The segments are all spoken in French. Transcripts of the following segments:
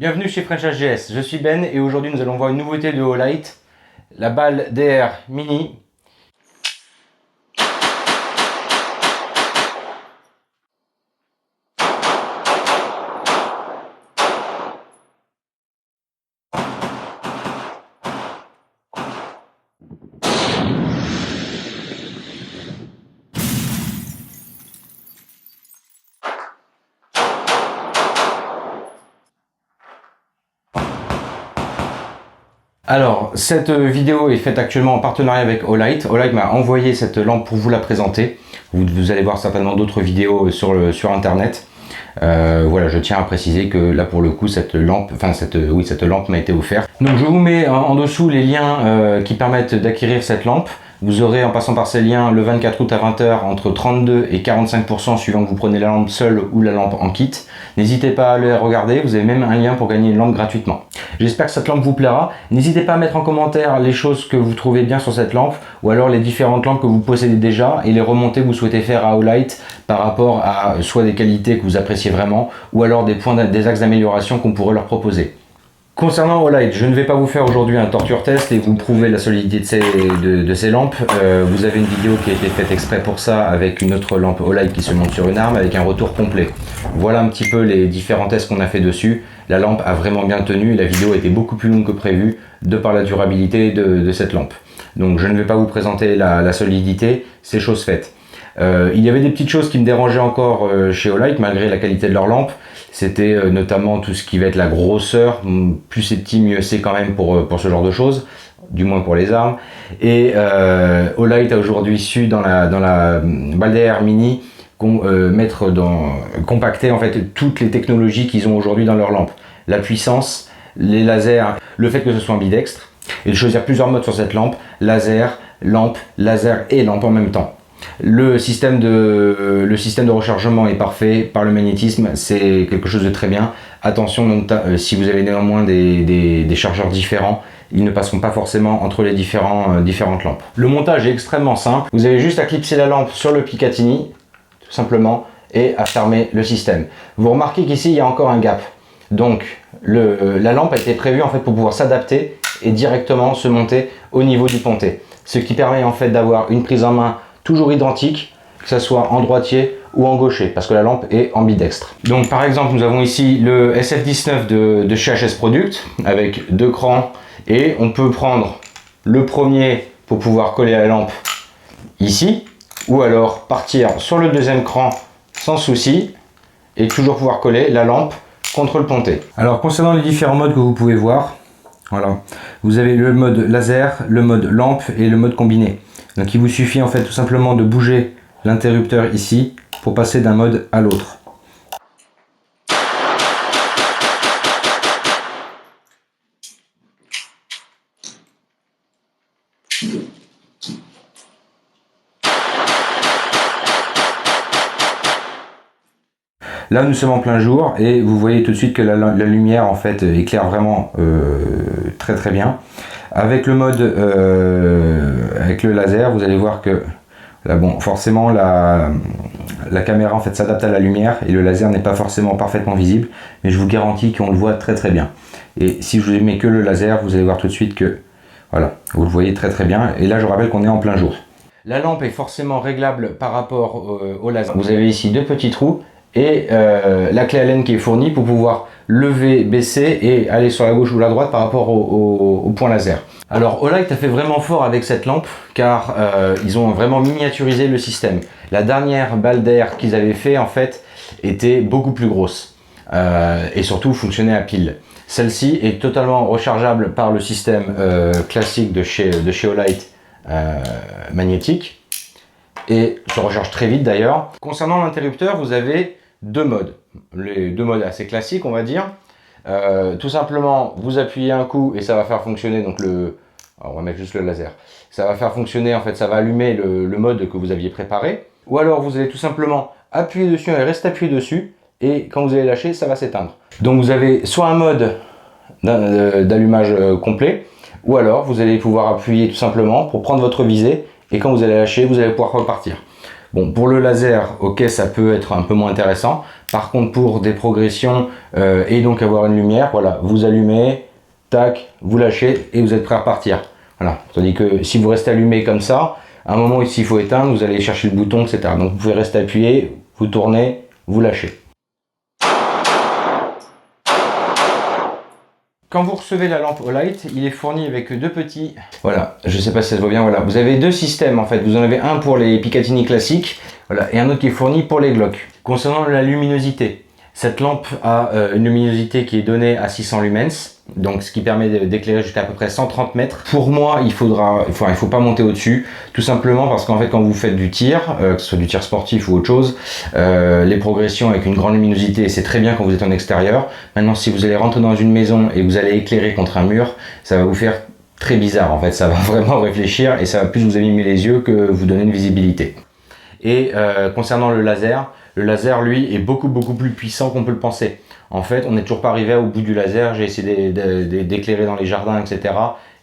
Bienvenue chez French HGS, je suis Ben et aujourd'hui nous allons voir une nouveauté de Olight, la balle DR Mini. Alors, cette vidéo est faite actuellement en partenariat avec Olight. Olight m'a envoyé cette lampe pour vous la présenter. Vous allez voir certainement d'autres vidéos sur internet. Voilà, je tiens à préciser que là pour le coup cette lampe m'a été offerte. Donc je vous mets en dessous les liens qui permettent d'acquérir cette lampe. Vous aurez en passant par ces liens le 24 août à 20 h entre 32 et 45% suivant que vous prenez la lampe seule ou la lampe en kit. N'hésitez pas à aller regarder, vous avez même un lien pour gagner une lampe gratuitement. J'espère que cette lampe vous plaira. N'hésitez pas à mettre en commentaire les choses que vous trouvez bien sur cette lampe ou alors les différentes lampes que vous possédez déjà et les remontées que vous souhaitez faire à Olight par rapport à soit des qualités que vous appréciez vraiment ou alors des axes d'amélioration qu'on pourrait leur proposer. Concernant Olight, je ne vais pas vous faire aujourd'hui un torture test et vous prouver la solidité de ces lampes. Vous avez une vidéo qui a été faite exprès pour ça avec une autre lampe Olight qui se monte sur une arme avec un retour complet. Voilà un petit peu les différents tests qu'on a fait dessus. La lampe a vraiment bien tenu et la vidéo était beaucoup plus longue que prévu de par la durabilité de cette lampe. Donc je ne vais pas vous présenter la solidité, c'est chose faite. Il y avait des petites choses qui me dérangeaient encore chez Olight malgré la qualité de leur lampe. C'était notamment tout ce qui va être la grosseur. Plus c'est petit, mieux c'est quand même pour ce genre de choses, du moins pour les armes. Et Olight a aujourd'hui su dans la balle DR Mini compacter en fait toutes les technologies qu'ils ont aujourd'hui dans leur lampe. La puissance, les lasers, le fait que ce soit ambidextre et de choisir plusieurs modes sur cette lampe, laser et lampe en même temps. Le système de rechargement est parfait, par le magnétisme c'est quelque chose de très bien. Attention, si vous avez néanmoins des chargeurs différents, ils ne passeront pas forcément entre les différentes lampes. Le montage est extrêmement simple, vous avez juste à clipser la lampe sur le Picatinny, tout simplement, et à fermer le système. Vous remarquez qu'ici il y a encore un gap, donc la lampe a été prévue en fait pour pouvoir s'adapter et directement se monter au niveau du pontet. Ce qui permet en fait d'avoir une prise en main toujours identique, que ce soit en droitier ou en gaucher, parce que la lampe est ambidextre. Donc par exemple, nous avons ici le SF19 de chez HS Product, avec deux crans, et on peut prendre le premier pour pouvoir coller la lampe ici, ou alors partir sur le deuxième cran sans souci, et toujours pouvoir coller la lampe contre le pontet. Alors concernant les différents modes que vous pouvez voir, voilà, vous avez le mode laser, le mode lampe et le mode combiné. Donc il vous suffit en fait tout simplement de bouger l'interrupteur ici pour passer d'un mode à l'autre. Là nous sommes en plein jour et vous voyez tout de suite que la lumière en fait éclaire vraiment très très bien. Avec le mode avec le laser, vous allez voir que là, bon, forcément la caméra en fait s'adapte à la lumière et le laser n'est pas forcément parfaitement visible, mais je vous garantis qu'on le voit très très bien. Et si je vous mets que le laser, vous allez voir tout de suite que voilà, vous le voyez très très bien. Et là je rappelle qu'on est en plein jour. La lampe est forcément réglable par rapport au laser. Vous avez ici deux petits trous et la clé Allen qui est fournie pour pouvoir lever, baisser et aller sur la gauche ou la droite par rapport au point laser. Alors Olight a fait vraiment fort avec cette lampe car ils ont vraiment miniaturisé le système. La dernière balle d'air qu'ils avaient fait en fait était beaucoup plus grosse et surtout fonctionnait à pile. Celle-ci est totalement rechargeable par le système classique de chez Olight magnétique et se recharge très vite d'ailleurs. Concernant l'interrupteur, vous avez deux modes, les deux modes assez classiques on va dire. Tout simplement vous appuyez un coup et ça va faire fonctionner donc alors on va mettre juste le laser, ça va faire fonctionner en fait, ça va allumer le mode que vous aviez préparé, ou alors vous allez tout simplement appuyer dessus et rester appuyé dessus et quand vous allez lâcher ça va s'éteindre. Donc vous avez soit un mode d'allumage complet, ou alors vous allez pouvoir appuyer tout simplement pour prendre votre visée et quand vous allez lâcher vous allez pouvoir repartir. Bon, pour le laser, ok, ça peut être un peu moins intéressant. Par contre, pour des progressions et donc avoir une lumière, voilà, vous allumez, tac, vous lâchez et vous êtes prêt à repartir. Voilà. Tandis que si vous restez allumé comme ça, à un moment où il faut éteindre, vous allez chercher le bouton, etc. Donc vous pouvez rester appuyé, vous tournez, vous lâchez. Quand vous recevez la lampe Olight, il est fourni avec deux petits... Voilà, je ne sais pas si ça se voit bien, voilà. Vous avez deux systèmes en fait. Vous en avez un pour les Picatinny classiques, voilà, et un autre qui est fourni pour les Glock. Concernant la luminosité, cette lampe a une luminosité qui est donnée à 600 lumens, donc ce qui permet d'éclairer jusqu'à à peu près 130 mètres. Pour moi, il faut pas monter au-dessus, tout simplement parce qu'en fait, quand vous faites du tir, que ce soit du tir sportif ou autre chose, les progressions avec une grande luminosité, c'est très bien quand vous êtes en extérieur. Maintenant, si vous allez rentrer dans une maison et vous allez éclairer contre un mur, ça va vous faire très bizarre en fait. Ça va vraiment réfléchir et ça va plus vous abîmer les yeux que vous donner une visibilité. Et concernant le laser, lui, est beaucoup plus puissant qu'on peut le penser. En fait, on n'est toujours pas arrivé au bout du laser. J'ai essayé d'éclairer dans les jardins, etc.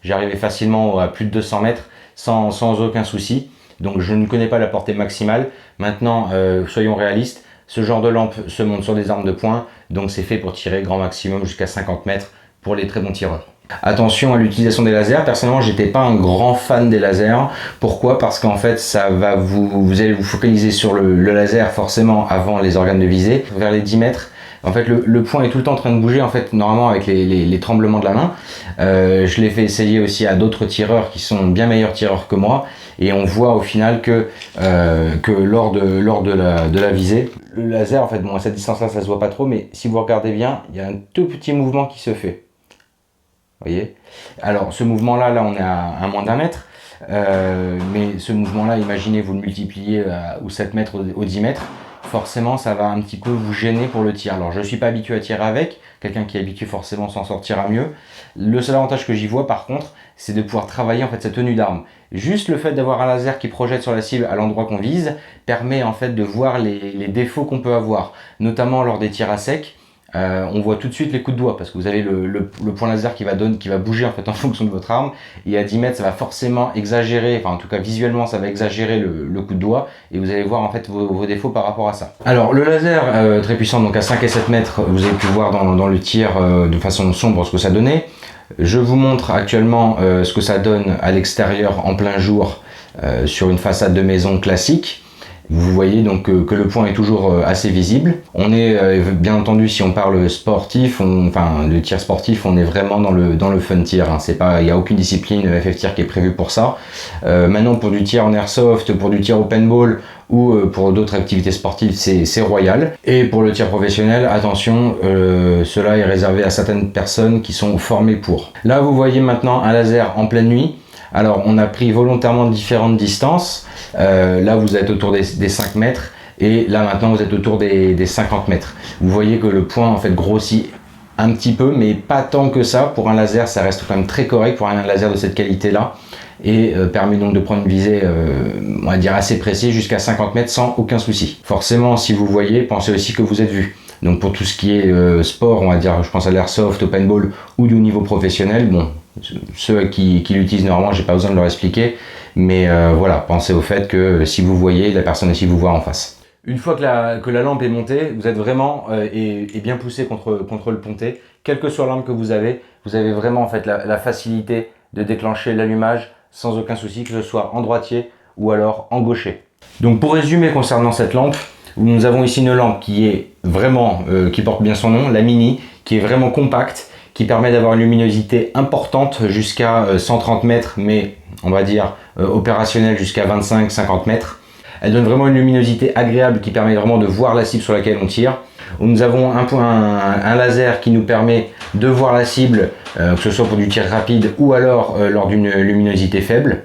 J'ai arrivé facilement à plus de 200 mètres sans aucun souci. Donc, je ne connais pas la portée maximale. Maintenant, soyons réalistes, ce genre de lampe se monte sur des armes de poing. Donc, c'est fait pour tirer grand maximum jusqu'à 50 mètres pour les très bons tireurs. Attention à l'utilisation des lasers. Personnellement, j'étais pas un grand fan des lasers. Pourquoi? Parce qu'en fait, ça va vous allez vous focaliser sur le laser forcément avant les organes de visée, vers les 10 mètres. En fait, le point est tout le temps en train de bouger, en fait, normalement avec les tremblements de la main. Je l'ai fait essayer aussi à d'autres tireurs qui sont bien meilleurs tireurs que moi. Et on voit au final que lors de la visée, le laser, en fait, bon, à cette distance-là, ça se voit pas trop, mais si vous regardez bien, il y a un tout petit mouvement qui se fait. Vous voyez? Alors, ce mouvement-là, on est à moins d'1 mètre. Mais ce mouvement-là, imaginez, vous le multipliez ou 7 mètres ou 10 mètres. Forcément, ça va un petit peu vous gêner pour le tir. Alors, je ne suis pas habitué à tirer avec. Quelqu'un qui est habitué, forcément, s'en sortira mieux. Le seul avantage que j'y vois, par contre, c'est de pouvoir travailler en fait sa tenue d'arme. Juste le fait d'avoir un laser qui projette sur la cible à l'endroit qu'on vise permet en fait de voir les défauts qu'on peut avoir, notamment lors des tirs à sec. On voit tout de suite les coups de doigt parce que vous avez le point laser qui va bouger en fait en fonction de votre arme, et à 10 mètres ça va forcément exagérer, enfin en tout cas visuellement ça va exagérer le coup de doigt, et vous allez voir en fait vos défauts par rapport à ça. Alors le laser très puissant, donc à 5 et 7 mètres, vous avez pu voir dans le tir de façon sombre ce que ça donnait. Je vous montre actuellement ce que ça donne à l'extérieur en plein jour sur une façade de maison classique. Vous voyez donc que le point est toujours assez visible. On est bien entendu, si on parle sportif, enfin de tir sportif, on est vraiment dans le fun tir. Hein. Il n'y a aucune discipline FF tir qui est prévue pour ça. Maintenant, pour du tir en airsoft, pour du tir au paintball ou pour d'autres activités sportives, c'est royal. Et pour le tir professionnel, attention, cela est réservé à certaines personnes qui sont formées pour. Là, vous voyez maintenant un laser en pleine nuit. Alors, on a pris volontairement différentes distances. Là, vous êtes autour des 5 mètres et là, maintenant, vous êtes autour des 50 mètres. Vous voyez que le point, en fait, grossit un petit peu, mais pas tant que ça. Pour un laser, ça reste quand même très correct pour un laser de cette qualité-là et permet donc de prendre une visée, on va dire, assez précise jusqu'à 50 mètres sans aucun souci. Forcément, si vous voyez, pensez aussi que vous êtes vu. Donc, pour tout ce qui est sport, on va dire, je pense à l'airsoft, au paintball ou du niveau professionnel, bon, ceux qui l'utilisent normalement, j'ai pas besoin de leur expliquer, mais voilà, pensez au fait que si vous voyez, la personne aussi vous voit en face. Une fois que la lampe est montée, vous êtes vraiment et bien poussé contre le pontet. Quelle que soit l'arme que vous avez vraiment en fait la facilité de déclencher l'allumage sans aucun souci, que ce soit en droitier ou alors en gaucher. Donc pour résumer concernant cette lampe, nous avons ici une lampe qui est vraiment, qui porte bien son nom, la Mini, qui est vraiment compacte, qui permet d'avoir une luminosité importante jusqu'à 130 mètres, mais on va dire opérationnelle jusqu'à 25-50 mètres. Elle donne vraiment une luminosité agréable qui permet vraiment de voir la cible sur laquelle on tire. Nous avons un laser qui nous permet de voir la cible, que ce soit pour du tir rapide ou alors lors d'une luminosité faible.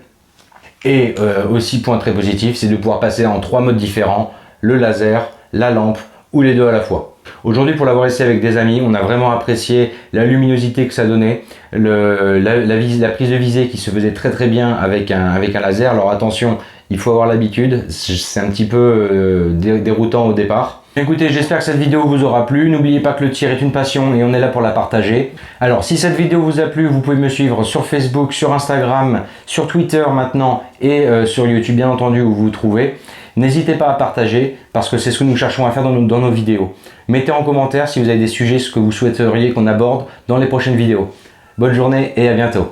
Et aussi, point très positif, c'est de pouvoir passer en 3 modes différents, le laser, la lampe ou les deux à la fois. Aujourd'hui, pour l'avoir essayé avec des amis, on a vraiment apprécié la luminosité que ça donnait, la prise de visée qui se faisait très bien avec un laser. Alors attention, il faut avoir l'habitude, c'est un petit peu déroutant au départ. Écoutez, j'espère que cette vidéo vous aura plu. N'oubliez pas que le tir est une passion et on est là pour la partager. Alors, si cette vidéo vous a plu, vous pouvez me suivre sur Facebook, sur Instagram, sur Twitter maintenant et sur YouTube, bien entendu, où vous vous trouvez. N'hésitez pas à partager parce que c'est ce que nous cherchons à faire dans nos vidéos. Mettez en commentaire si vous avez des sujets, ce que vous souhaiteriez qu'on aborde dans les prochaines vidéos. Bonne journée et à bientôt.